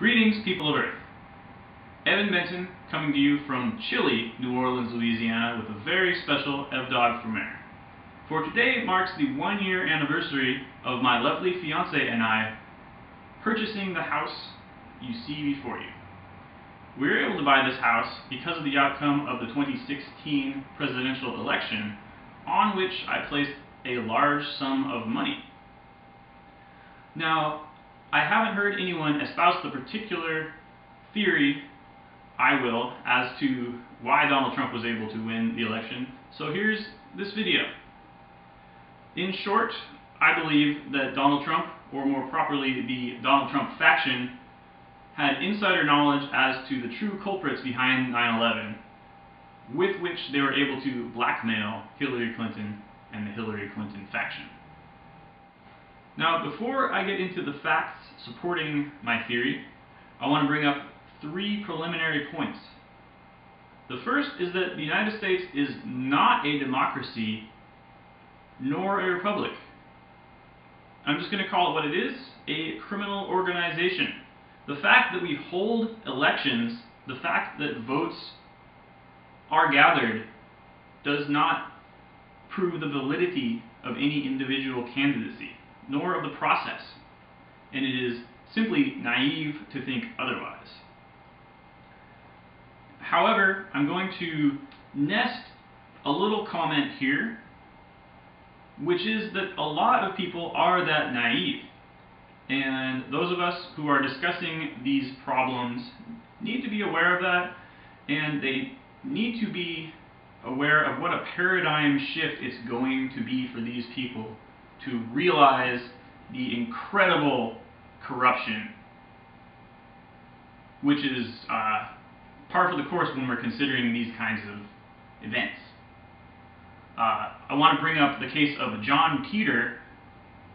Greetings, people of Earth. Evan Benton coming to you from chilly New Orleans, Louisiana with a very special Dogg for Mayor. For today marks the 1-year anniversary of my lovely fiance and I purchasing the house you see before you. We were able to buy this house because of the outcome of the 2016 presidential election, on which I placed a large sum of money. Now, I haven't heard anyone espouse the particular theory, I will, as to why Donald Trump was able to win the election, so here's this video. In short, I believe that Donald Trump, or more properly the Donald Trump faction, had insider knowledge as to the true culprits behind 9/11, with which they were able to blackmail Hillary Clinton and the Hillary Clinton faction. Now, before I get into the facts supporting my theory, I want to bring up 3 preliminary points. The first is that the United States is not a democracy, nor a republic. I'm just going to call it what it is, a criminal organization. The fact that we hold elections, the fact that votes are gathered, does not prove the validity of any individual candidacy, nor of the process, and it is simply naive to think otherwise. However, I'm going to nest a little comment here, which is that a lot of people are that naive, and those of us who are discussing these problems need to be aware of that, and they need to be aware of what a paradigm shift it's going to be for these people to realize the incredible corruption, which is par for the course when we're considering these kinds of events. I want to bring up the case of John Titor,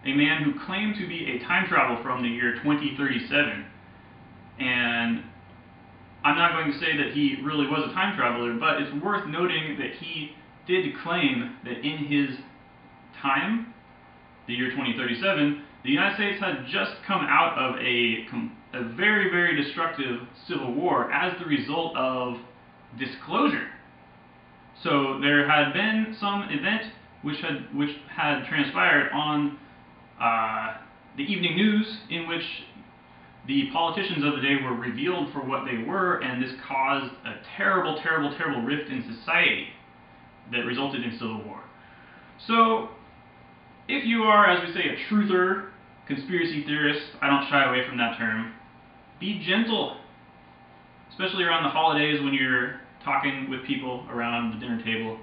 a man who claimed to be a time traveler from the year 2037, and I'm not going to say that he really was a time traveler, but it's worth noting that he did claim that in his time, the year 2037, the United States had just come out of a very, very destructive civil war as the result of disclosure. So there had been some event which had transpired on the evening news in which the politicians of the day were revealed for what they were, and this caused a terrible, terrible, terrible rift in society that resulted in civil war. So, if you are, as we say, a truther, conspiracy theorist, I don't shy away from that term, be gentle, especially around the holidays when you're talking with people around the dinner table.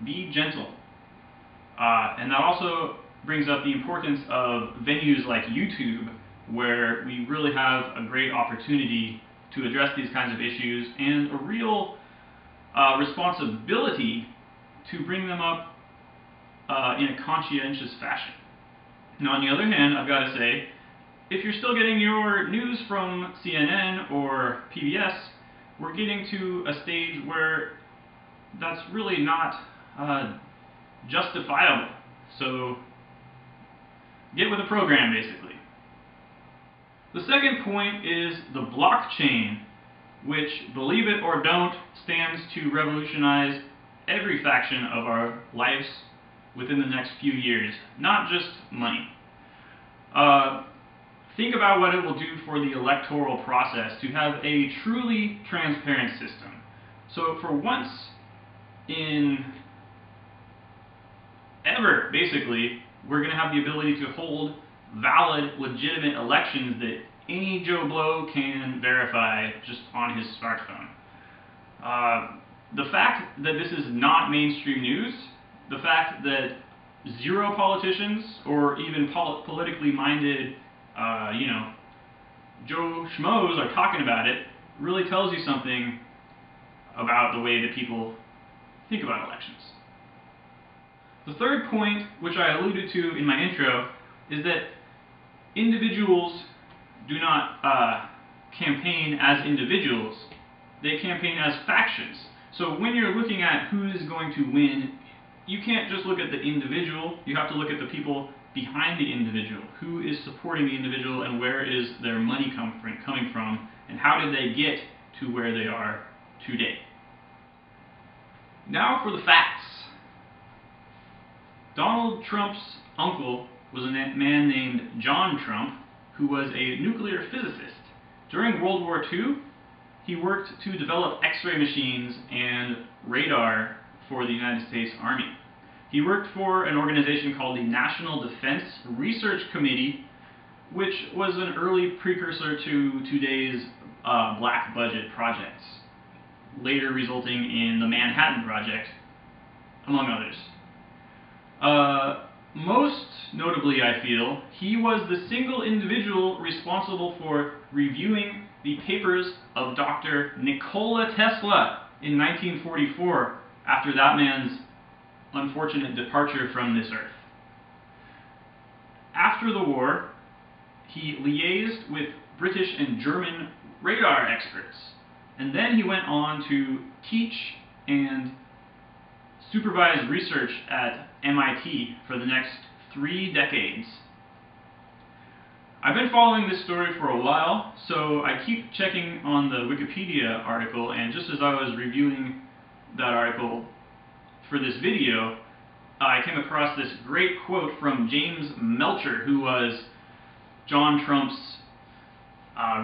Be gentle. And that also brings up the importance of venues like YouTube, where we really have a great opportunity to address these kinds of issues and a real responsibility to bring them up in a conscientious fashion. Now, on the other hand, I've got to say, if you're still getting your news from CNN or PBS, we're getting to a stage where that's really not justifiable. So, get with the program, basically. The second point is the blockchain, which, believe it or don't, stands to revolutionize every faction of our lives within the next few years, not just money. Think about what it will do for the electoral process to have a truly transparent system. So for once in ever, basically, we're going to have the ability to hold valid, legitimate elections that any Joe Blow can verify just on his smartphone. The fact that this is not mainstream news, the fact that 0 politicians or even politically minded, Joe Schmoes are talking about it, really tells you something about the way that people think about elections. The third point, which I alluded to in my intro, is that individuals do not campaign as individuals, they campaign as factions. So when you're looking at who is going to win, you can't just look at the individual, you have to look at the people behind the individual, who is supporting the individual, and where is their money coming from, and how did they get to where they are today. Now for the facts. Donald Trump's uncle was a man named John Trump, who was a nuclear physicist. During World War II, he worked to develop X-ray machines and radar for the United States Army. He worked for an organization called the National Defense Research Committee, which was an early precursor to today's black budget projects, later resulting in the Manhattan Project, among others. Most notably, I feel, he was the single individual responsible for reviewing the papers of Dr. Nikola Tesla in 1944, after that man's unfortunate departure from this earth. After the war, he liaised with British and German radar experts, and then he went on to teach and supervise research at MIT for the next 3 decades. I've been following this story for a while, so I keep checking on the Wikipedia article, and just as I was reviewing that article for this video, I came across this great quote from James Melcher, who was John Trump's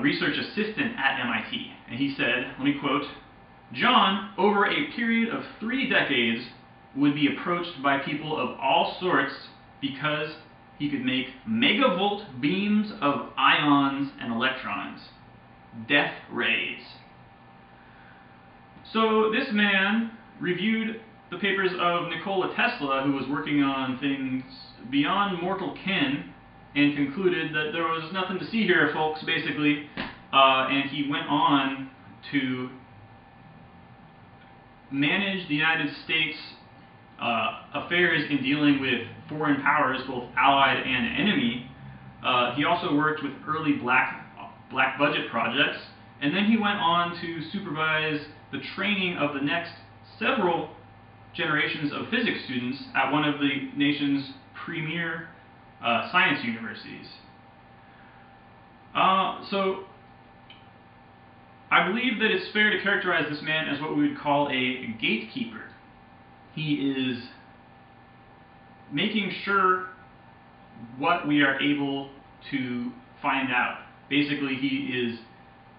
research assistant at MIT. And he said, let me quote, "John, over a period of 3 decades, would be approached by people of all sorts because he could make megavolt beams of ions and electrons, death rays." So this man reviewed the papers of Nikola Tesla, who was working on things beyond mortal ken, and concluded that there was nothing to see here, folks, basically, and he went on to manage the United States affairs in dealing with foreign powers, both allied and enemy. He also worked with early black budget projects, and then he went on to supervise the training of the next several generations of physics students at one of the nation's premier science universities. So I believe that it's fair to characterize this man as what we would call a gatekeeper. He is making sure what we are able to find out. Basically, he is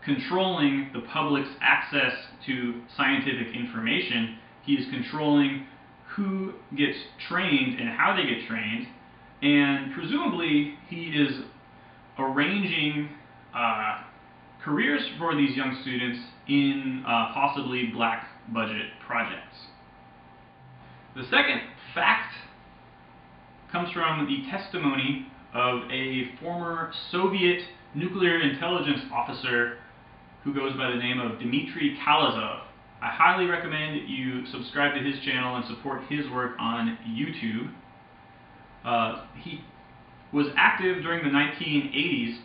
controlling the public's access to scientific information. He is controlling who gets trained and how they get trained, and presumably he is arranging careers for these young students in possibly black budget projects. The second fact comes from the testimony of a former Soviet nuclear intelligence officer who goes by the name of Dmitry Kalizov. I highly recommend that you subscribe to his channel and support his work on YouTube. He was active during the 1980s,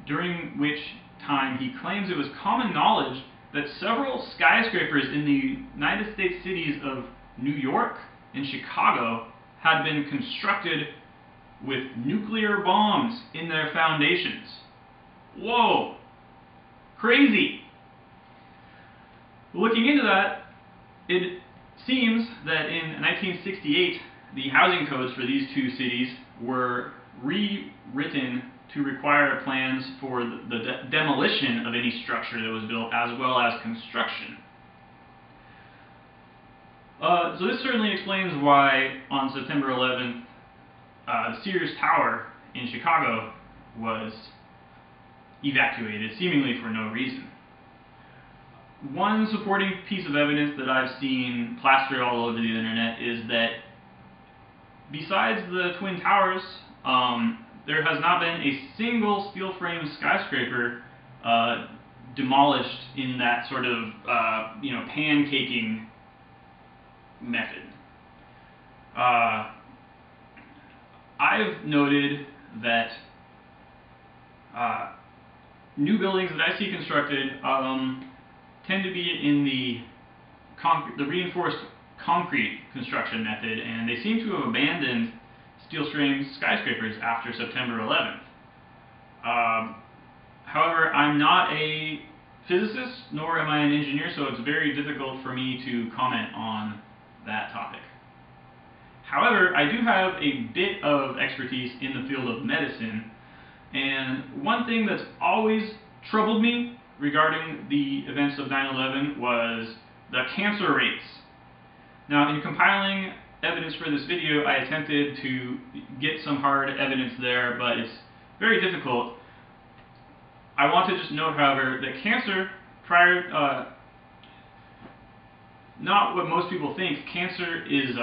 during which time he claims it was common knowledge that several skyscrapers in the United States cities of New York and Chicago had been constructed with nuclear bombs in their foundations. Whoa! Crazy! Looking into that, it seems that in 1968, the housing codes for these two cities were rewritten to require plans for the demolition of any structure that was built, as well as construction. So this certainly explains why on September 11th, the Sears Tower in Chicago was evacuated, seemingly for no reason. One supporting piece of evidence that I've seen plastered all over the internet is that besides the Twin Towers, there has not been a single steel frame skyscraper demolished in that sort of pancaking method. I've noted that new buildings that I see constructed tend to be in the reinforced concrete construction method, and they seem to have abandoned steel frame skyscrapers after September 11th. However, I'm not a physicist, nor am I an engineer, so it's very difficult for me to comment on that topic. However, I do have a bit of expertise in the field of medicine, and one thing that's always troubled me regarding the events of 9/11 was the cancer rates. Now, in compiling evidence for this video, I attempted to get some hard evidence there, but it's very difficult. I want to just note, however, that cancer, not what most people think. Cancer is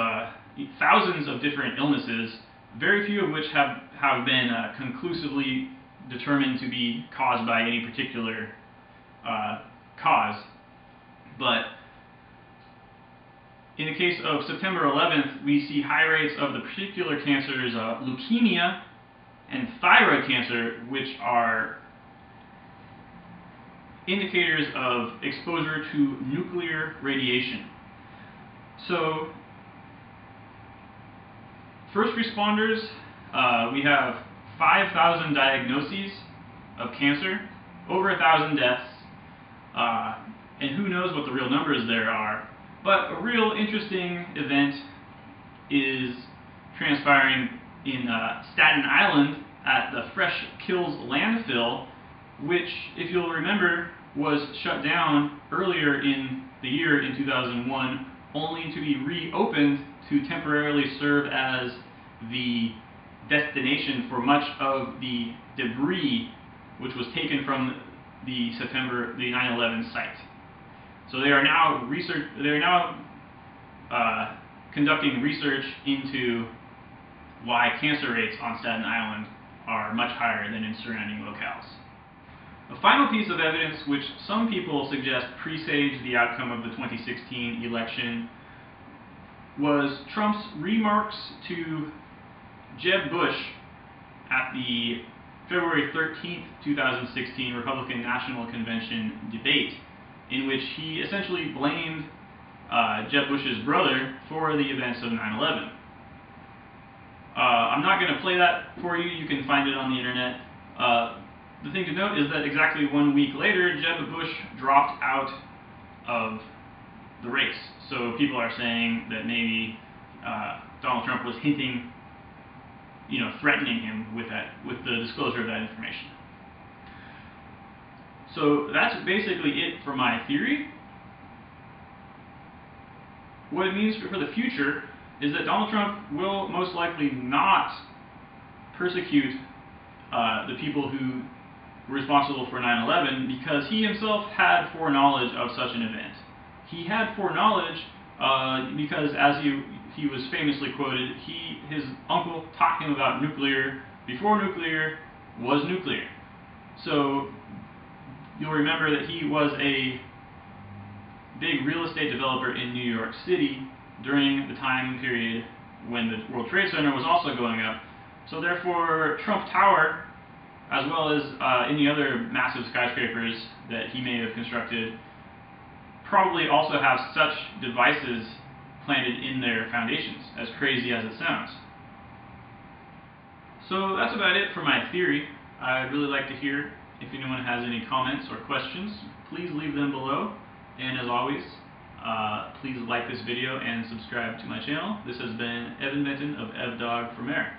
thousands of different illnesses, very few of which have been conclusively determined to be caused by any particular cause. But in the case of September 11th, we see high rates of the particular cancers leukemia and thyroid cancer, which are indicators of exposure to nuclear radiation. So, first responders, we have 5,000 diagnoses of cancer, over 1,000 deaths, and who knows what the real numbers there are. But a real interesting event is transpiring in Staten Island at the Fresh Kills landfill, which, if you'll remember, was shut down earlier in the year in 2001, only to be reopened to temporarily serve as the destination for much of the debris which was taken from the 9/11 site. So they are now conducting research into why cancer rates on Staten Island are much higher than in surrounding locales. A final piece of evidence which some people suggest presaged the outcome of the 2016 election was Trump's remarks to Jeb Bush at the February 13th, 2016 Republican National Convention debate, in which he essentially blamed Jeb Bush's brother for the events of 9/11. I'm not going to play that for you. You can find it on the internet. The thing to note is that exactly 1 week later, Jeb Bush dropped out of the race. So people are saying that maybe Donald Trump was hinting, threatening him with the disclosure of that information. So that's basically it for my theory. What it means for the future is that Donald Trump will most likely not persecute the people who were responsible for 9/11 because he himself had foreknowledge of such an event. He had foreknowledge because, as he was famously quoted, his uncle taught him about nuclear before nuclear was nuclear. So you'll remember that he was a big real estate developer in New York City during the time period when the World Trade Center was also going up. So therefore, Trump Tower, as well as any other massive skyscrapers that he may have constructed, probably also have such devices planted in their foundations, as crazy as it sounds. So that's about it for my theory. I'd really like to hear if anyone has any comments or questions. Please leave them below. And as always, please like this video and subscribe to my channel. This has been Evan Benton of Dogg for Mayor.